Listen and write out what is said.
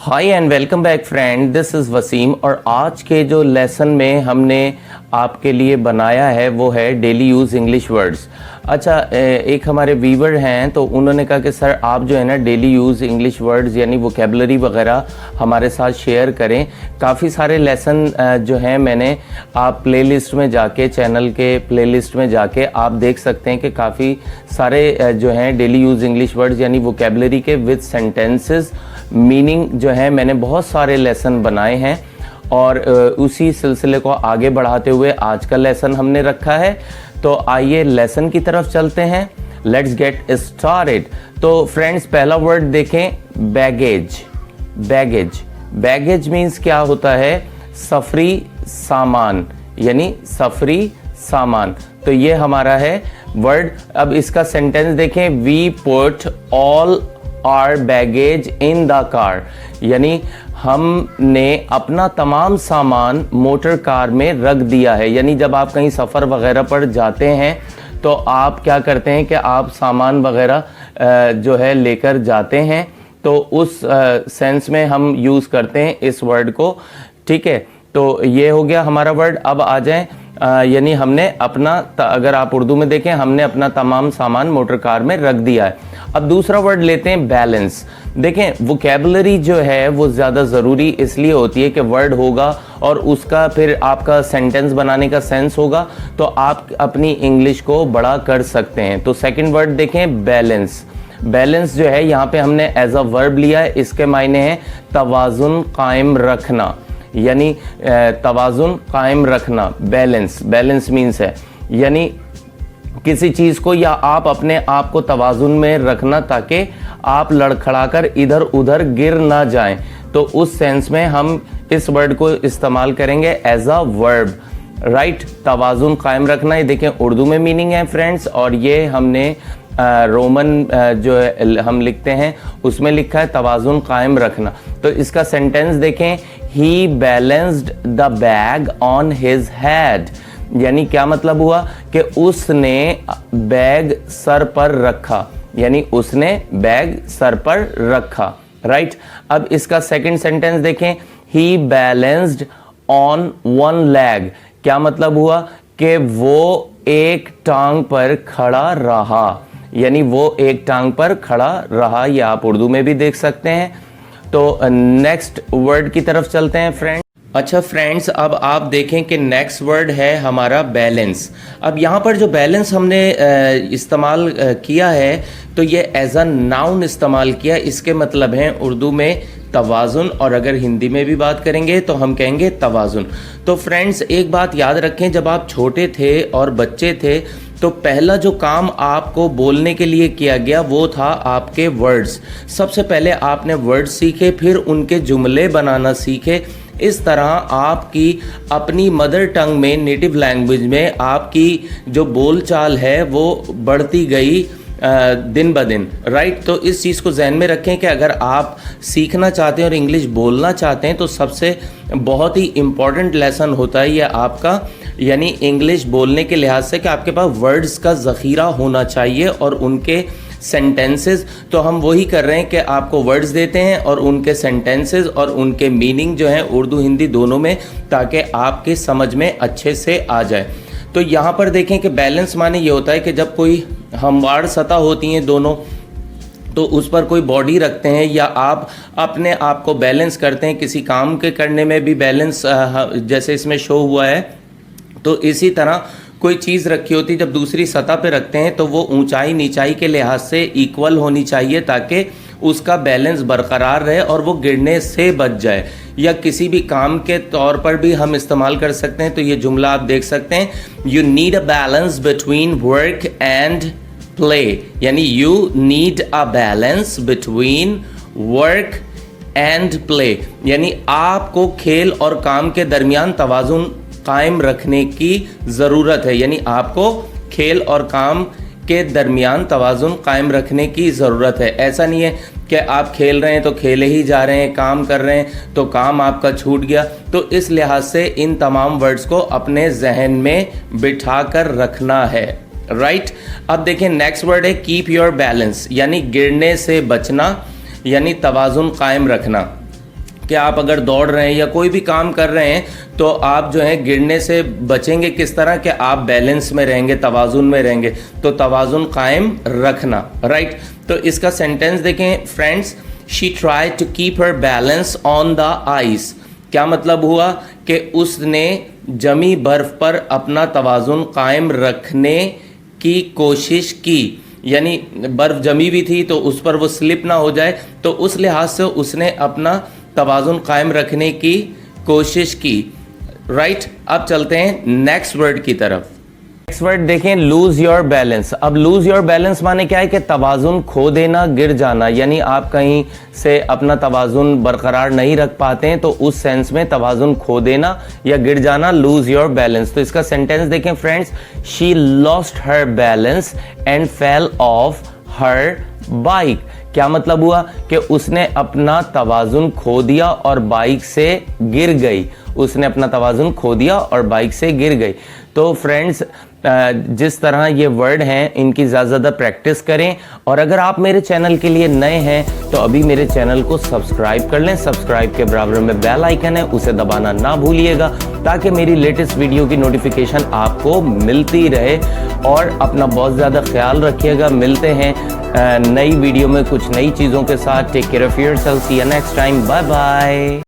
Hi and welcome back friend, this is Wasim. और आज के जो लेसन में हमने आपके लिए बनाया है वो है डेली यूज़ इंग्लिश वर्ड्स। अच्छा, एक हमारे वीवर हैं तो उन्होंने कहा कि सर आप जो है ना डेली यूज़ इंग्लिश वर्ड्स यानी वोकेबलरी वगैरह हमारे साथ शेयर करें। काफ़ी सारे लेसन जो हैं मैंने आप प्लेलिस्ट में जाके, चैनल के प्लेलिस्ट में जाके आप देख सकते हैं कि काफ़ी सारे जो हैं डेली यूज़ इंग्लिश वर्ड्स यानी वोकेबलरी के विद सेंटेंसेस मीनिंग जो है मैंने बहुत सारे लेसन बनाए हैं। और उसी सिलसिले को आगे बढ़ाते हुए आज का लेसन हमने रखा है। तो आइए लेसन की तरफ चलते हैं। Let's get started. तो फ्रेंड्स, पहला वर्ड देखें, बैगेज। बैगेज बैगेज मीन्स क्या होता है? सफरी सामान, यानी सफरी सामान। तो ये हमारा है वर्ड। अब इसका सेंटेंस देखें, we put all our baggage in the car, यानी हमने अपना तमाम सामान मोटर कार में रख दिया है। यानी जब आप कहीं सफ़र वगैरह पर जाते हैं तो आप क्या करते हैं कि आप सामान वगैरह जो है लेकर जाते हैं, तो उस सेंस में हम यूज़ करते हैं इस वर्ड को। ठीक है, तो ये हो गया हमारा वर्ड। अब आ जाएं, यानी हमने अपना, अगर आप उर्दू में देखें, हमने अपना तमाम सामान मोटर कार में रख दिया है। अब दूसरा वर्ड लेते हैं, बैलेंस। देखें, वोकेबलरी जो है वो ज़्यादा ज़रूरी इसलिए होती है कि वर्ड होगा और उसका फिर आपका सेंटेंस बनाने का सेंस होगा, तो आप अपनी इंग्लिश को बड़ा कर सकते हैं। तो सेकंड वर्ड देखें, बैलेंस। बैलेंस जो है यहाँ पे हमने एज अ वर्ब लिया है। इसके मायने हैं तवाज़ुन कायम रखना, यानी तवाज़ुन कायम रखना। बैलेंस, बैलेंस मीन्स है यानी किसी चीज़ को या आप अपने आप को तवाज़ुन में रखना ताकि आप लड़खड़ाकर इधर उधर गिर ना जाएं। तो उस सेंस में हम इस वर्ड को इस्तेमाल करेंगे एज अ वर्ब, राइट। तवाज़ुन कायम रखना, ये देखें उर्दू में मीनिंग है फ्रेंड्स, और ये हमने रोमन जो हम लिखते हैं उसमें लिखा है तवाज़ुन कायम रखना। तो इसका सेंटेंस देखें, he balanced the bag on his head, यानी क्या मतलब हुआ कि उसने बैग सर पर रखा, यानी उसने बैग सर पर रखा, राइट। अब इसका सेकंड सेंटेंस देखें, he balanced on one leg, क्या मतलब हुआ कि वो एक टांग पर खड़ा रहा, यानी वो एक टांग पर खड़ा रहा। या आप उर्दू में भी देख सकते हैं। तो नेक्स्ट वर्ड की तरफ चलते हैं फ्रेंड। अच्छा फ्रेंड्स, अब आप देखें कि नेक्स्ट वर्ड है हमारा बैलेंस। अब यहाँ पर जो बैलेंस हमने इस्तेमाल किया है तो ये एज अ नाउन इस्तेमाल किया। इसके मतलब हैं उर्दू में तवाज़ुन, और अगर हिंदी में भी बात करेंगे तो हम कहेंगे तवाज़ुन। तो फ्रेंड्स, एक बात याद रखें, जब आप छोटे थे और बच्चे थे तो पहला जो काम आपको बोलने के लिए किया गया वो था आपके वर्ड्स। सबसे पहले आपने वर्ड्स सीखे, फिर उनके जुमले बनाना सीखे। इस तरह आपकी अपनी मदर टंग में, नेटिव लैंग्वेज में आपकी जो बोलचाल है वो बढ़ती गई दिन ब दिन, राइट। तो इस चीज़ को जहन में रखें कि अगर आप सीखना चाहते हैं और इंग्लिश बोलना चाहते हैं तो सबसे बहुत ही इम्पॉर्टेंट लेसन होता है यह आपका, यानी इंग्लिश बोलने के लिहाज से कि आपके पास वर्ड्स का ज़ख़ीरा होना चाहिए और उनके सेंटेंसेस। तो हम वही कर रहे हैं कि आपको वर्ड्स देते हैं और उनके सेंटेंसेस और उनके मीनिंग जो है उर्दू हिंदी दोनों में, ताकि आपके समझ में अच्छे से आ जाए। तो यहाँ पर देखें कि बैलेंस माने ये होता है कि जब कोई हमवार सतह होती हैं दोनों, तो उस पर कोई बॉडी रखते हैं या आप अपने आप को बैलेंस करते हैं किसी काम के करने में भी बैलेंस, जैसे इसमें शो हुआ है। तो इसी तरह कोई चीज़ रखी होती, जब दूसरी सतह पे रखते हैं तो वो ऊंचाई नीचाई के लिहाज से इक्वल होनी चाहिए ताकि उसका बैलेंस बरकरार रहे और वो गिरने से बच जाए। या किसी भी काम के तौर पर भी हम इस्तेमाल कर सकते हैं। तो ये जुमला आप देख सकते हैं, you need a balance between work and play, यानी you need a balance between work and play, यानी आपको खेल और काम के दरमियान तवाज़ुन कायम रखने की ज़रूरत है। यानी आपको खेल और काम के दरमियान तवाज़ुन कायम रखने की ज़रूरत है। ऐसा नहीं है कि आप खेल रहे हैं तो खेले ही जा रहे हैं, काम कर रहे हैं तो काम आपका छूट गया। तो इस लिहाज से इन तमाम वर्ड्स को अपने जहन में बिठा कर रखना है, राइट। अब देखें नेक्स्ट वर्ड है कीप योर बैलेंस, यानी गिरने से बचना, यानी तवाज़ुन कायम रखना। कि आप अगर दौड़ रहे हैं या कोई भी काम कर रहे हैं तो आप जो है गिरने से बचेंगे किस तरह कि आप बैलेंस में रहेंगे, तवाजुन में रहेंगे। तो तवाजुन कायम रखना, राइट। तो इसका सेंटेंस देखें friends, she try to keep her balance on the ice. क्या मतलब हुआ कि उसने जमी बर्फ पर अपना तवाजुन कायम रखने की कोशिश की, यानी बर्फ जमी भी थी तो उस पर वो स्लिप ना हो जाए, तो उस लिहाज से उसने अपना तवाजुन कायम रखने की कोशिश की, राइट। अब चलते हैं नेक्स्ट वर्ड की तरफ। नेक्स्ट वर्ड देखें, लूज योर बैलेंस। अब लूज योर बैलेंस माने क्या है कि तवाजुन खो देना, गिर जाना, यानी आप कहीं से अपना तवाजुन बरकरार नहीं रख पाते हैं, तो उस सेंस में तवाजुन खो देना या गिर जाना, लूज योर बैलेंस। तो इसका सेंटेंस देखें friends, she lost her balance and fell of her bike. क्या मतलब हुआ कि उसने अपना तवाजुन खो दिया और बाइक से गिर गई। उसने अपना तवाजुन खो दिया और बाइक से गिर गई। तो फ्रेंड्स जिस तरह ये वर्ड हैं इनकी ज़्यादा प्रैक्टिस करें, और अगर आप मेरे चैनल के लिए नए हैं तो अभी मेरे चैनल को सब्सक्राइब कर लें। सब्सक्राइब के बराबर में बेल आइकन है, उसे दबाना ना भूलिएगा ताकि मेरी लेटेस्ट वीडियो की नोटिफिकेशन आपको मिलती रहे। और अपना बहुत ज़्यादा ख्याल रखिएगा। मिलते हैं नई वीडियो में कुछ नई चीज़ों के साथ। Take care of yourself, see you next time, bye bye.